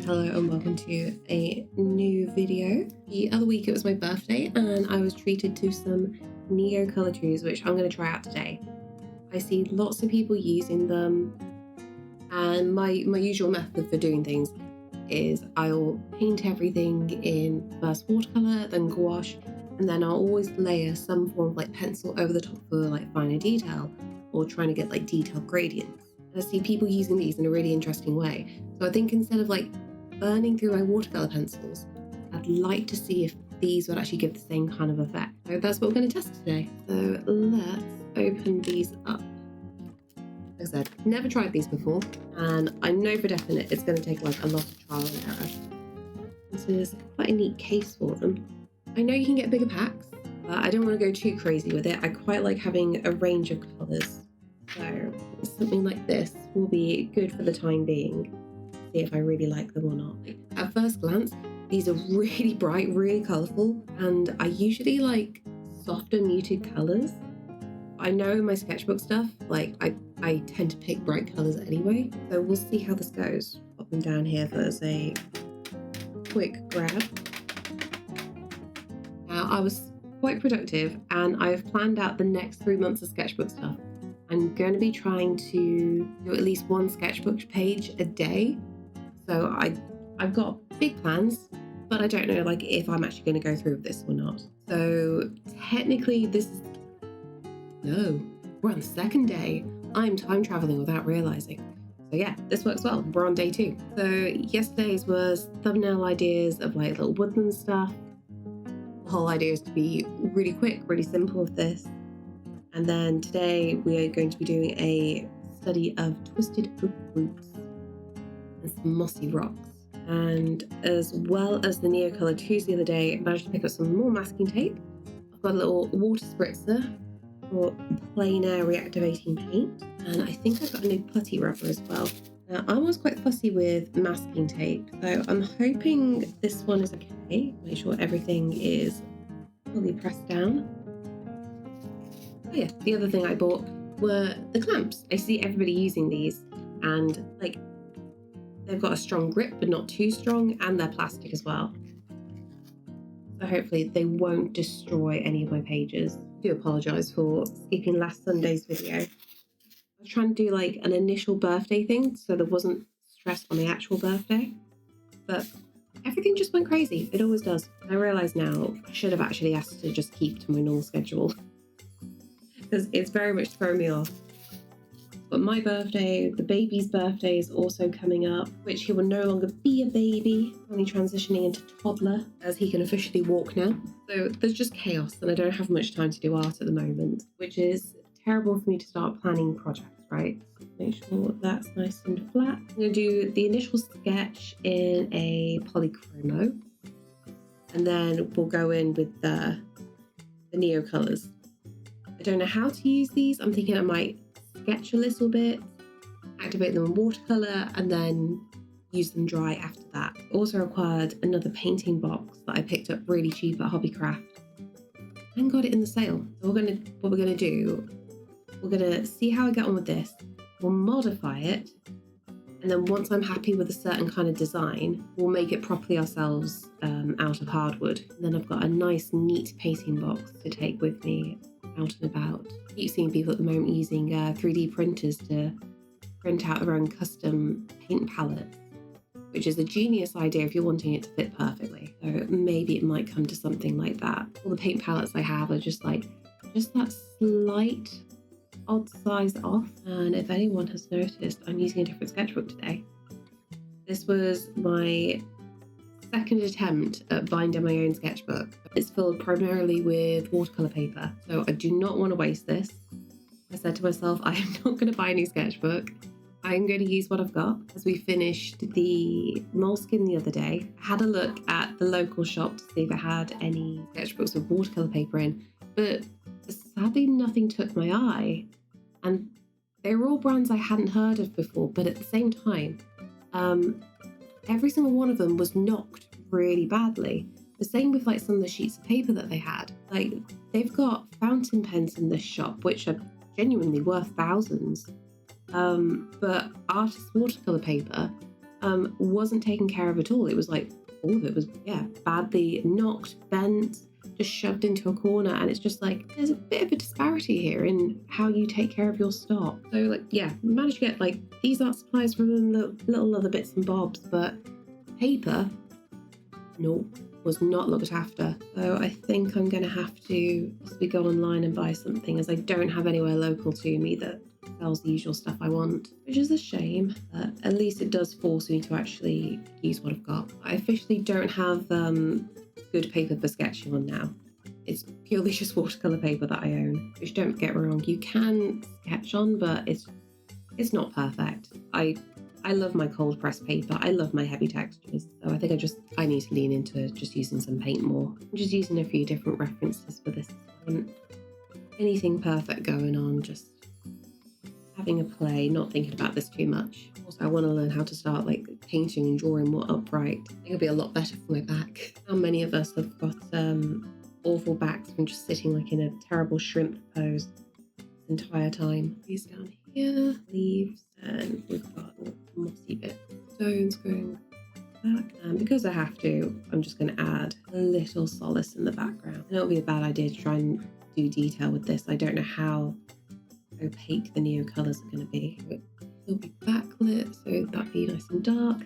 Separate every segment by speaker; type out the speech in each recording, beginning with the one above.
Speaker 1: hello and welcome to a new video. The other week it was my birthday and I was treated to some NeoColor IIs, which I'm going to try out today. I see lots of people using them, and my usual method for doing things is I'll paint everything in first watercolor, then gouache, and then I'll always layer some form of pencil over the top for finer detail, or trying to get detailed gradients. And I see people using these in a really interesting way. So I think instead of burning through my watercolor pencils, I'd like to see if these would actually give the same kind of effect. So that's what we're going to test today. So let's open these up. Like I said, never tried these before, and I know for definite it's going to take a lot of trial and error. This is quite a neat case for them. I know you can get bigger packs, but I don't want to go too crazy with it. I quite like having a range of colours. So something like this will be good for the time being. See if I really like them or not. At first glance, these are really bright, really colourful, and I usually like softer, muted colours. I know in my sketchbook stuff, I tend to pick bright colours anyway, so we'll see how this goes. Pop them down here as a quick grab. Now, I was quite productive, and I've planned out the next 3 months of sketchbook stuff. I'm going to be trying to do at least one sketchbook page a day. So I've got big plans, but I don't know if I'm actually going to go through with this or not. So technically we're on the second day. I'm time traveling without realizing. So yeah, this works well. We're on day 2. So yesterday's was thumbnail ideas of little woodland stuff. The whole idea is to be really quick, really simple with this. And then today we are going to be doing a study of twisted oak roots and some mossy rocks. And as well as the NeoColor IIs the other day, I managed to pick up some more masking tape. I've got a little water spritzer for plein air reactivating paint. And I think I've got a new putty rubber as well. Now, I was quite fussy with masking tape, so I'm hoping this one is okay. Make sure everything is fully pressed down. Oh yeah, the other thing I bought were the clamps. I see everybody using these, and they've got a strong grip but not too strong, and they're plastic as well. So hopefully they won't destroy any of my pages. I do apologise for skipping last Sunday's video. I was trying to do an initial birthday thing so there wasn't stress on the actual birthday, but everything just went crazy. It always does. I realise now I should have actually asked to just keep to my normal schedule, because it's very much thrown me off. But my birthday, the baby's birthday is also coming up, which he will no longer be a baby, only transitioning into toddler, as he can officially walk now. So there's just chaos, and I don't have much time to do art at the moment, which is terrible for me to start planning projects, right? Make sure that's nice and flat. I'm going to do the initial sketch in a Polychromos, and then we'll go in with the NeoColors. I don't know how to use these. I'm thinking I might sketch a little bit, activate them in watercolor, and then use them dry after that. Also required another painting box that I picked up really cheap at Hobbycraft and got it in the sale. So what we're gonna do, we're gonna see how I get on with this. We'll modify it, and then once I'm happy with a certain kind of design, we'll make it properly ourselves out of hardwood. And then I've got a nice, neat painting box to take with me out and about. I keep seeing people at the moment using 3D printers to print out their own custom paint palettes, which is a genius idea if you're wanting it to fit perfectly. So maybe it might come to something like that. All the paint palettes I have are just that slight odd size off. And if anyone has noticed, I'm using a different sketchbook today. This was my second attempt at binding my own sketchbook. It's filled primarily with watercolor paper, so I do not want to waste this. I said to myself, I am not going to buy a new sketchbook. I'm going to use what I've got. As we finished the moleskin the other day, I had a look at the local shop to see if it had any sketchbooks with watercolor paper in, but sadly nothing took my eye. And they were all brands I hadn't heard of before, but at the same time, every single one of them was knocked really badly. The same with some of the sheets of paper that they had. They've got fountain pens in this shop, which are genuinely worth thousands. But artist watercolor paper wasn't taken care of at all. It was like all of it was, yeah, badly knocked, bent, just shoved into a corner. And it's just like, there's a bit of a disparity here in how you take care of your stock. So like, yeah, managed to get like these art supplies from them, the little other bits and bobs, but paper, nope, was not looked after. So I think I'm going to have to possibly go online and buy something, as I don't have anywhere local to me that sells the usual stuff I want, which is a shame, but at least it does force me to actually use what I've got. I officially don't have good paper for sketching on now. It's purely just watercolor paper that I own, which, don't get me wrong, you can sketch on, but it's not perfect. I love my cold press paper. I love my heavy textures. So I think I need to lean into just using some paint more. I'm just using a few different references for this. I want anything perfect going on, just having a play, not thinking about this too much. Also, I want to learn how to start like painting and drawing more upright. I think it'll be a lot better for my back. How many of us have got awful backs from just sitting like in a terrible shrimp pose the entire time? These down here, leaves, and we've got mossy bits, stones going back. And because I have to, I'm just going to add a little solace in the background. And it'll be a bad idea to try and do detail with this. I don't know how opaque the NeoColors are going to be. It'll be backlit, so that'll be nice and dark.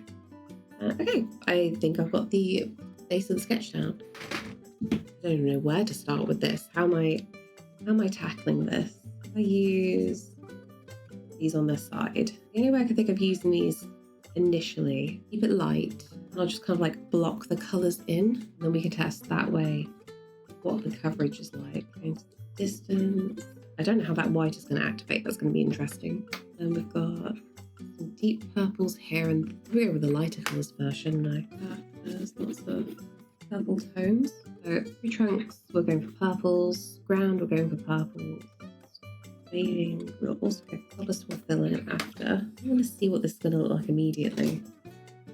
Speaker 1: Okay, I think I've got the base of the sketch down. I don't even know where to start with this. How am I tackling this? I use these on this side. The only way I can think of using these initially, keep it light, and I'll just kind of like block the colours in, and then we can test that way what the coverage is like. Going to the distance. I don't know how that white is going to activate. That's going to be interesting. Then we've got some deep purples here, and we're with the lighter colours version now. There's lots of purple tones. So tree trunks, we're going for purples. Ground, we're going for purples. Fading, we'll also go colours to fill in after. I want to see what this is going to look like immediately.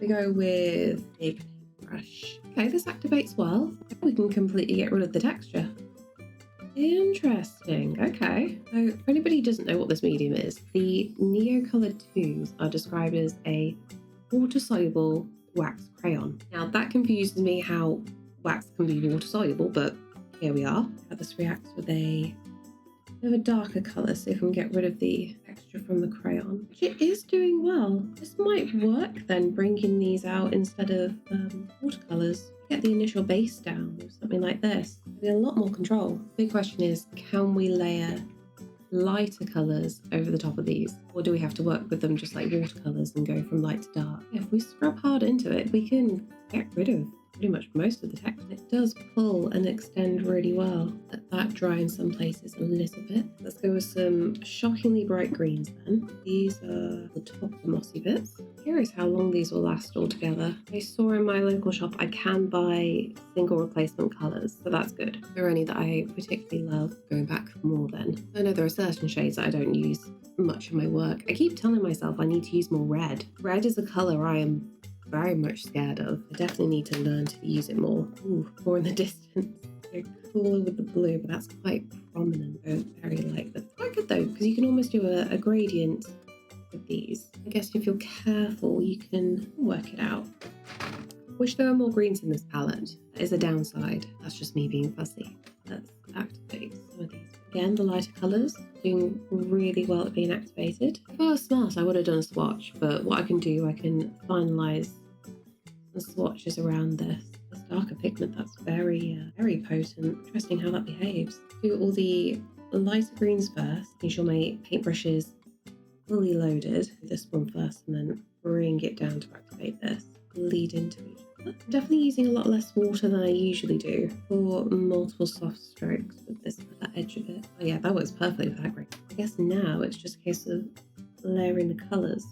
Speaker 1: We go with a paintbrush. Okay, this activates well. We can completely get rid of the texture. Interesting. Okay. So for anybody who doesn't know what this medium is, the NeoColor IIs are described as a water-soluble wax crayon. Now that confuses me how wax can be water-soluble, but here we are. How this reacts with a bit of a darker colour, so if we can get rid of the texture from the crayon, which it is doing well. This might work then, bringing these out instead of watercolours. Get the initial base down with something like this. There'll be a lot more control. Big question is, can we layer lighter colours over the top of these, or do we have to work with them just like watercolours and go from light to dark? If we scrub hard into it, we can get rid of pretty much most of the text. It does pull and extend really well. Let that dry in some places a little bit. Let's go with some shockingly bright greens then. These are the top of the mossy bits. Curious how long these will last all together. I saw in my local shop I can buy single replacement colours, so that's good. There are any that I particularly love. Going back for more then. I know there are certain shades that I don't use much in my work. I keep telling myself I need to use more red. Red is a colour I am very much scared of. I definitely need to learn to use it more. Ooh, more in the distance. Go cooler with the blue, but that's quite prominent. Go very light. That's quite good though, because you can almost do a gradient with these. I guess if you're careful, you can work it out. Wish there were more greens in this palette. That is a downside. That's just me being fussy. Let's activate some of these. Again, the lighter colours doing really well at being activated. If I was smart, I would have done a swatch, but what I can do, I can finalise the swatches around this. This darker pigment, that's very potent. Interesting how that behaves. Do all the lighter greens first. Make sure my paintbrush is fully loaded. Do this one first and then bring it down to activate this. Lead into each. I'm definitely using a lot less water than I usually do for multiple soft strokes with this at the edge of it. Oh yeah, that works perfectly with that green. I guess now it's just a case of layering the colours.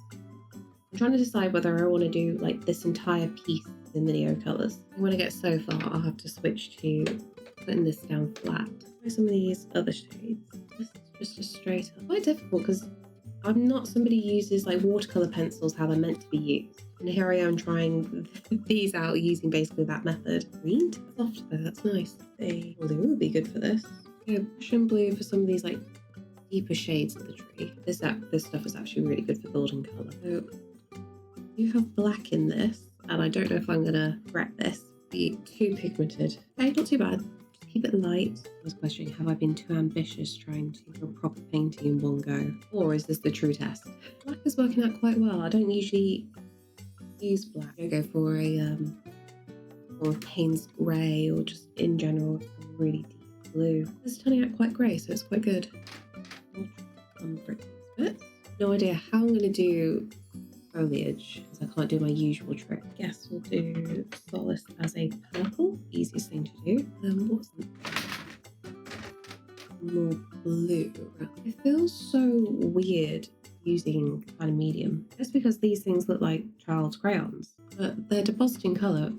Speaker 1: I'm trying to decide whether I want to do like this entire piece in the NeoColors. When I get so far, I'll have to switch to putting this down flat. Try some of these other shades. This is just a straight up. Quite difficult because I'm not somebody who uses like watercolour pencils how they're meant to be used. And here I am trying these out using basically that method. Green to the soft though, that's nice. The blue would be good for this. Yeah, Prussian blue for some of these like deeper shades of the tree. This stuff is actually really good for building colour. So You have black in this, and I don't know if I'm gonna regret this. Be too pigmented. Okay, not too bad. Just keep it light. I was questioning, have I been too ambitious trying to do a proper painting in one go? Or is this the true test? Black is working out quite well. I don't usually use black. I go for a or Payne's grey, or just in general a really deep blue. It's turning out quite grey, so it's quite good. No idea how I'm gonna do foliage, because I can't do my usual trick. I guess we'll do Solace as a purple, easiest thing to do. What's more blue? It feels so weird using kind of medium. Just because these things look like child's crayons, but they're depositing colour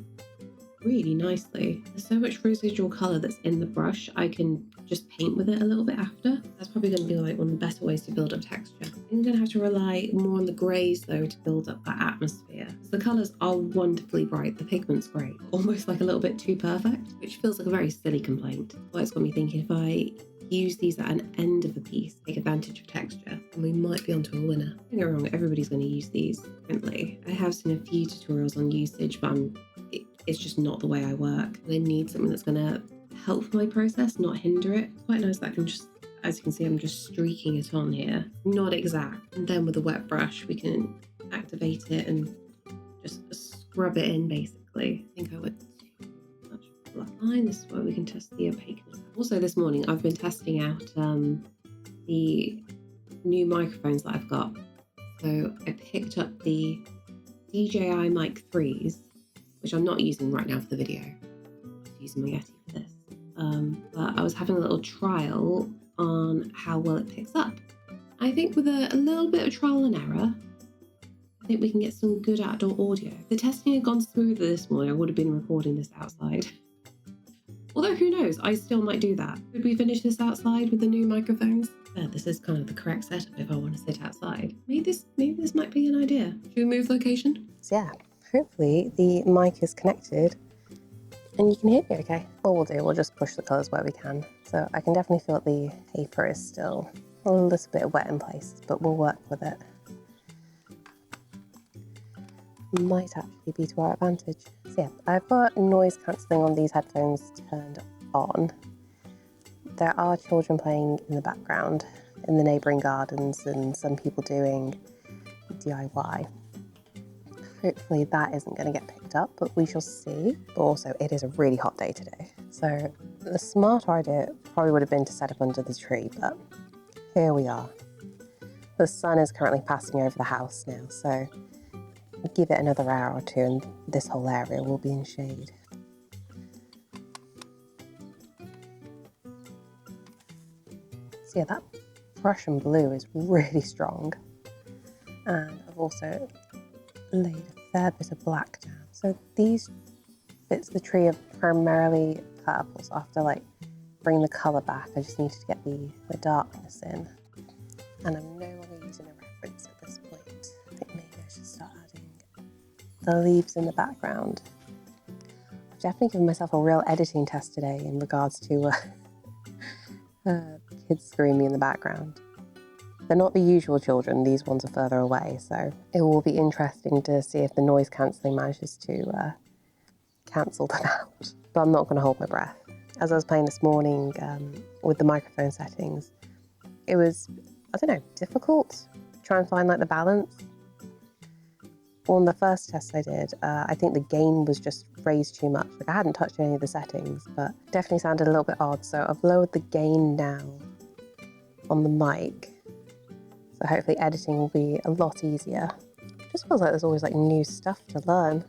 Speaker 1: really nicely. There's so much residual colour that's in the brush, I can just paint with it a little bit after. That's probably going to be like one of the better ways to build up texture. I'm going to have to rely more on the greys though to build up that atmosphere. The colours are wonderfully bright, the pigment's great, almost like a little bit too perfect, which feels like a very silly complaint. Well, it's got me thinking, if I use these at an end of the piece, take advantage of texture, and we might be onto a winner. Don't get me wrong, everybody's going to use these differently. I have seen a few tutorials on usage, but it's just not the way I work. I need something that's going to help my process, not hinder it. It's quite nice that I can just, as you can see, I'm just streaking it on here. Not exact. And then with a wet brush, we can activate it and just scrub it in, basically. I think I went too much black line. This is where we can test the opaqueness. Also this morning, I've been testing out the new microphones that I've got. So I picked up the DJI Mic 3s, which I'm not using right now for the video. I'm just using my Yeti for this. But I was having a little trial on how well it picks up. I think with a little bit of trial and error, I think we can get some good outdoor audio. If the testing had gone smoother this morning, I would have been recording this outside. Although who knows, I still might do that. Could we finish this outside with the new microphones? Yeah, this is kind of the correct setup if I want to sit outside. Maybe this might be an idea. Should we move location?
Speaker 2: So yeah, hopefully the mic is connected and you can hear me okay. What we'll do, we'll just push the colours where we can. So I can definitely feel that the paper is still a little bit wet in places, but we'll work with it. Might actually be to our advantage. So yeah, I've got noise cancelling on these headphones turned on. There are children playing in the background in the neighbouring gardens and some people doing DIY. Hopefully that isn't going to get picked up, but we shall see. But also, it is a really hot day today. So the smarter idea probably would have been to set up under the tree, but here we are. The sun is currently passing over the house now, so give it another hour or two and this whole area will be in shade. So yeah, that Prussian blue is really strong. And I've also laid a fair bit of black down. So these bits of the tree are primarily purple, so I have to like bring the colour back. I just needed to get the darkness in. And I'm no longer using a reference at this point. I think maybe I should start adding the leaves in the background. I've definitely given myself a real editing test today in regards to kids screaming in the background. They're not the usual children, these ones are further away, so it will be interesting to see if the noise cancelling manages to cancel them out. But I'm not going to hold my breath. As I was playing this morning with the microphone settings, it was, I don't know, difficult to try and find like the balance. On the first test I did, I think the gain was just raised too much. Like I hadn't touched any of the settings, but definitely sounded a little bit odd. So I've lowered the gain now on the mic. So hopefully editing will be a lot easier. It just feels like there's always like new stuff to learn.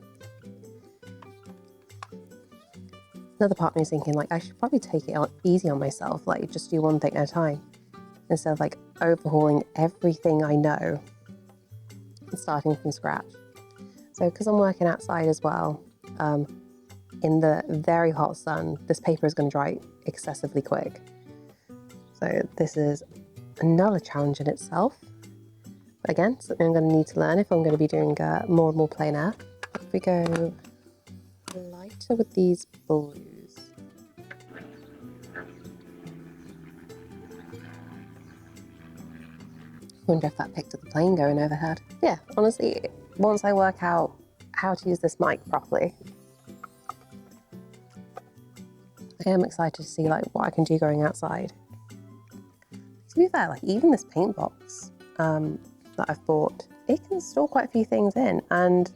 Speaker 2: Another part of me is thinking like I should probably take it easy on myself, like just do one thing at a time, instead of like overhauling everything I know and starting from scratch. So because I'm working outside as well, in the very hot sun, this paper is going to dry excessively quick. So this is another challenge in itself. But again, something I'm going to need to learn if I'm going to be doing more and more plein air. If we go lighter with these blues. Wonder if that picked up the plane going overhead. Yeah, honestly, once I work out how to use this mic properly, I am excited to see like what I can do going outside. To be fair, like even this paint box that I've bought, it can store quite a few things in, and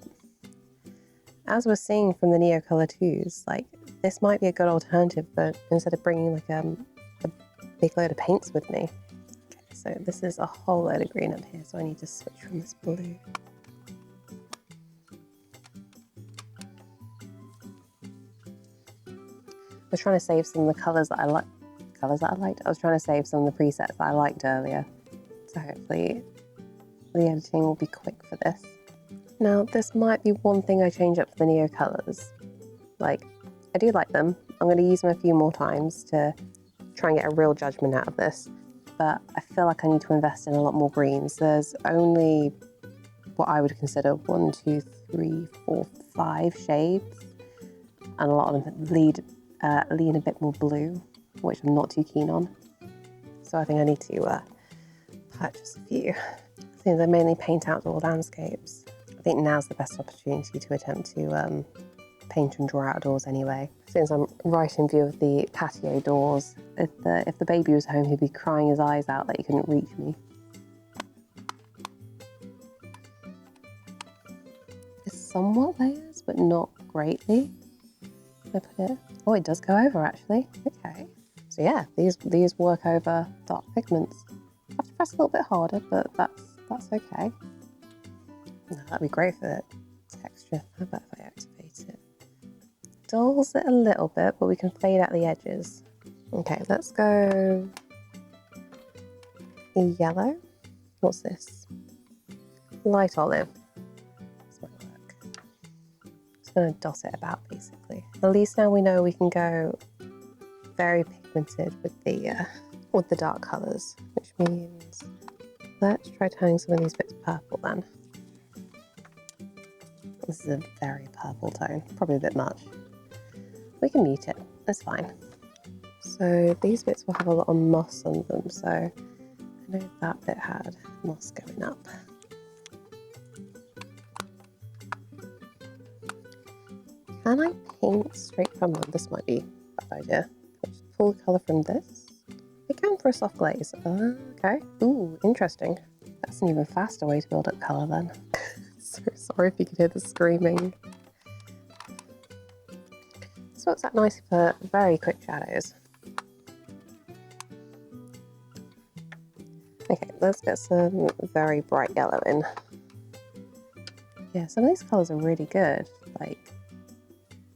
Speaker 2: as we're seeing from the NeoColor IIs, like this might be a good alternative, but instead of bringing like a big load of paints with me. Okay, so this is a whole load of green up here, so I need to switch from this blue. I was trying to save some of the colours that I liked. I was trying to save some of the presets that I liked earlier. So hopefully the editing will be quick for this. Now this might be one thing I change up for the NeoColors. Like, I do like them. I'm going to use them a few more times to try and get a real judgment out of this. But I feel like I need to invest in a lot more greens. There's only what I would consider 1, 2, 3, 4, 5 shades. And a lot of them lean a bit more blue, which I'm not too keen on. So I think I need to purchase a few. Since I mainly paint outdoor landscapes, I think now's the best opportunity to attempt to paint and draw outdoors anyway. Since I'm right in view of the patio doors, if the baby was home, he'd be crying his eyes out that he couldn't reach me. It's somewhat layers, but not greatly. I put it. Oh, it does go over actually. Okay. So yeah, these work over dark pigments. I have to press a little bit harder, but that's okay. No, that'd be great for the texture. How about if I activate it? Dulls it a little bit, but we can fade out the edges. Okay, let's go yellow. What's this? Light olive. This might work. Just gonna dot it about basically. At least now we know we can go very pigmented with the dark colours, which means let's try turning some of these bits purple then. This is a very purple tone, probably a bit much. We can mute it, it's fine. So these bits will have a lot of moss on them, so I know that bit had moss going up. Can I paint straight from them? This might be a bad idea. Just pull the colour from this. I can for a soft glaze. Okay. Ooh, interesting. That's an even faster way to build up colour then. So sorry if you could hear the screaming. This works out nicely for very quick shadows. Okay, let's get some very bright yellow in. Yeah, some of these colours are really good. Like,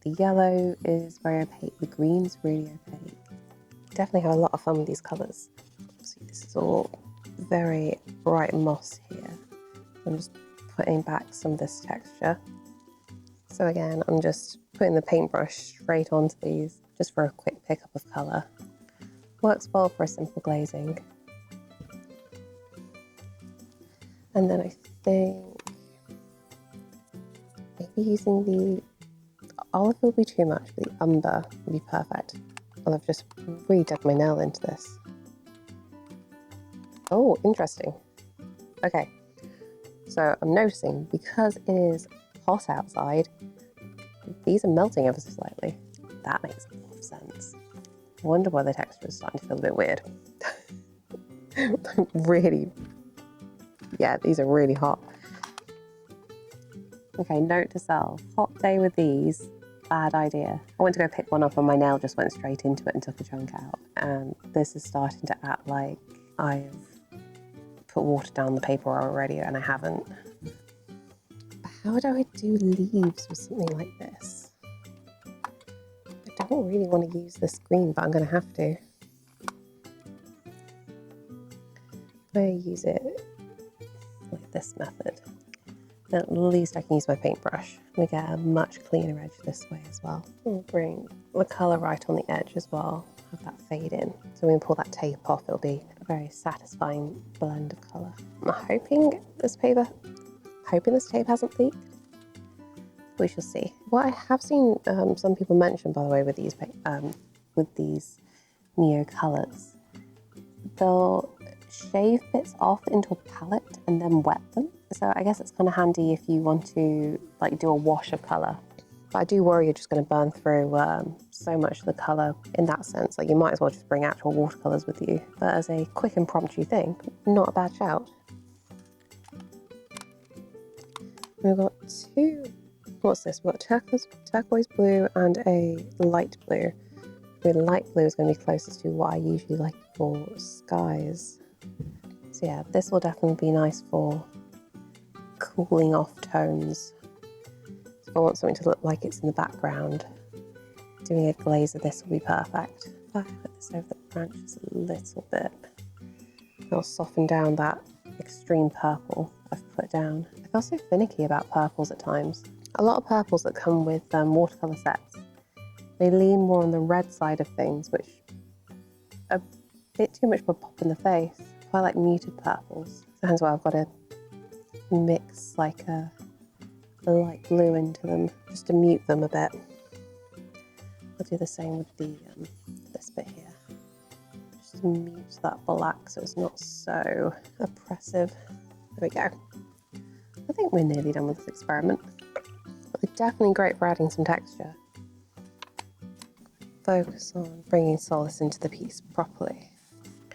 Speaker 2: the yellow is very opaque, the green's really opaque. Definitely have a lot of fun with these colours. See, this is all very bright moss here. I'm just putting back some of this texture. So again, I'm just putting the paintbrush straight onto these, just for a quick pickup of colour. Works well for a simple glazing. And then I think maybe using the olive will be too much, but the umber would be perfect. Well, I've just really dug my nail into this. Oh, interesting. Okay, so I'm noticing because it is hot outside, these are melting ever so slightly. That makes a lot of sense. I wonder why the texture is starting to feel a bit weird. Really, yeah, these are really hot. Okay, note to self, hot day with these, bad idea. I went to go pick one up and my nail just went straight into it and took a chunk out. And this is starting to act like I've put water down the paper already and I haven't. How do I do leaves with something like this? I don't really want to use this green, but I'm going to have to. I use it like this method. Then at least I can use my paintbrush. We get a much cleaner edge this way as well. We'll bring the colour right on the edge as well. Have that fade in. So when we pull that tape off, it'll be a very satisfying blend of colour. I'm hoping this tape hasn't leaked. We shall see. What I have seen some people mention, by the way, with these NeoColors, they'll shave bits off into a palette and then wet them. So I guess it's kind of handy if you want to like do a wash of colour. But I do worry you're just going to burn through so much of the colour in that sense. Like you might as well just bring actual watercolours with you. But as a quick impromptu thing, not a bad shout. We've got two, what's this? We've got turquoise blue and a light blue. The light blue is going to be closest to what I usually like for skies. So yeah, this will definitely be nice for cooling off tones. So if I want something to look like it's in the background, doing a glaze of this will be perfect. If I put this over the branches a little bit, it'll soften down that extreme purple I've put down. I feel so finicky about purples at times. A lot of purples that come with watercolour sets, they lean more on the red side of things, which are a bit too much of a pop in the face. I like muted purples. So hence why I've got to mix like a light blue into them, just to mute them a bit. I'll do the same with the this bit here. Just mute that black so it's not so oppressive. There we go. I think we're nearly done with this experiment. It's definitely great for adding some texture. Focus on bringing solace into the piece properly.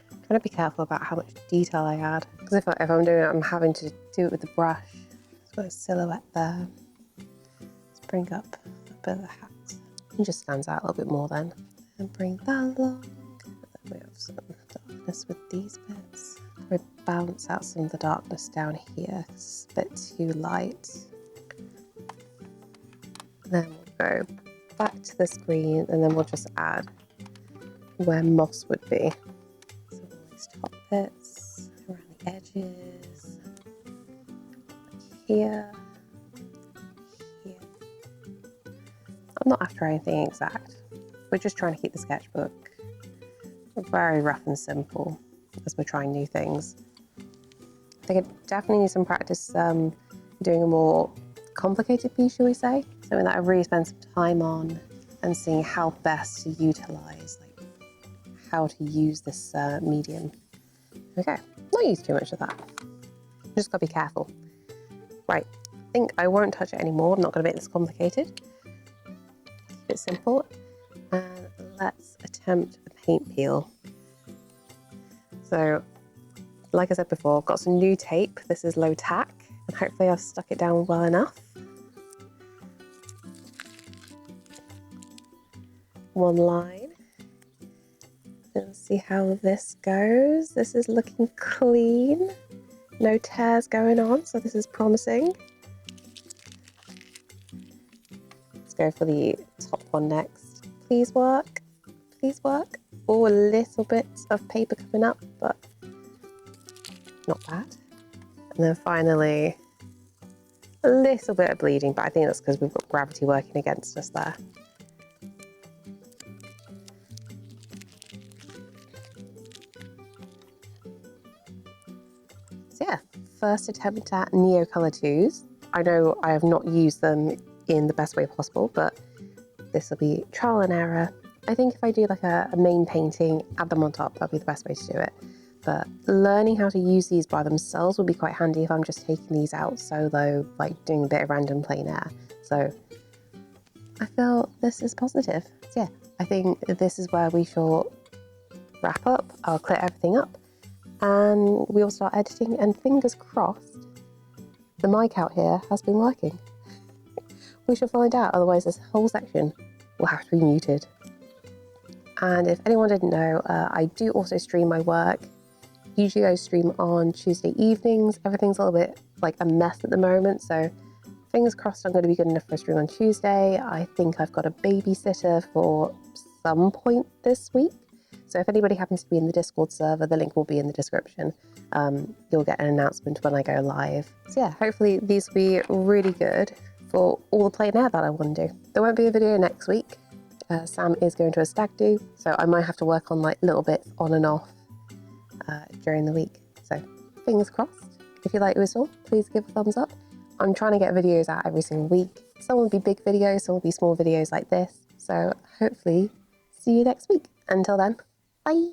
Speaker 2: I'm trying to be careful about how much detail I add, because if I'm doing it, I'm having to do it with the brush. Just got a silhouette there. Let's bring up a bit of the hat. It just stands out a little bit more then. And bring that along. And then we have some darkness with these bits. We balance out some of the darkness down here because it's a bit too light. Then we'll go back to the screen and then we'll just add where moss would be. So all these top bits, around the edges, here, here. I'm not after anything exact. We're just trying to keep the sketchbook very rough and simple as we're trying new things. I think I definitely need some practice doing a more complicated piece, shall we say? Something that I really spend some time on and seeing how best to utilise, like how to use this medium. Okay, not use too much of that. Just gotta be careful. Right, I think I won't touch it anymore. I'm not gonna make this complicated. Keep it simple. And let's attempt a paint peel. So, like I said before, I've got some new tape. This is low tack, and hopefully I've stuck it down well enough. One line. Let's see how this goes. This is looking clean. No tears going on, so this is promising. Let's go for the top one next. Please work. Please work. Oh, a little bit of paper coming up, but not bad. And then finally, a little bit of bleeding, but I think that's because we've got gravity working against us there. So yeah, first attempt at NeoColor IIs. I know I have not used them in the best way possible, but this will be trial and error. I think if I do like a main painting, add them on top, that'll be the best way to do it. But learning how to use these by themselves will be quite handy if I'm just taking these out solo, like doing a bit of random plein air. So I feel this is positive. So yeah, I think this is where we shall wrap up. I'll clear everything up and we'll start editing, and fingers crossed, the mic out here has been working. We shall find out, otherwise this whole section will have to be muted. And if anyone didn't know, I do also stream my work. Usually I stream on Tuesday evenings. Everything's a little bit like a mess at the moment, so fingers crossed I'm going to be good enough for a stream on Tuesday. I think I've got a babysitter for some point this week. So if anybody happens to be in the Discord server, the link will be in the description. You'll get an announcement when I go live. So yeah, hopefully these will be really good for all the plein air that I want to do. There won't be a video next week. Sam is going to a stag do, so I might have to work on like little bits on and off during the week. So fingers crossed. If you like this all, please give a thumbs up. I'm trying to get videos out every single week. Some will be big videos, some will be small videos like this. So hopefully see you next week. Until then, bye.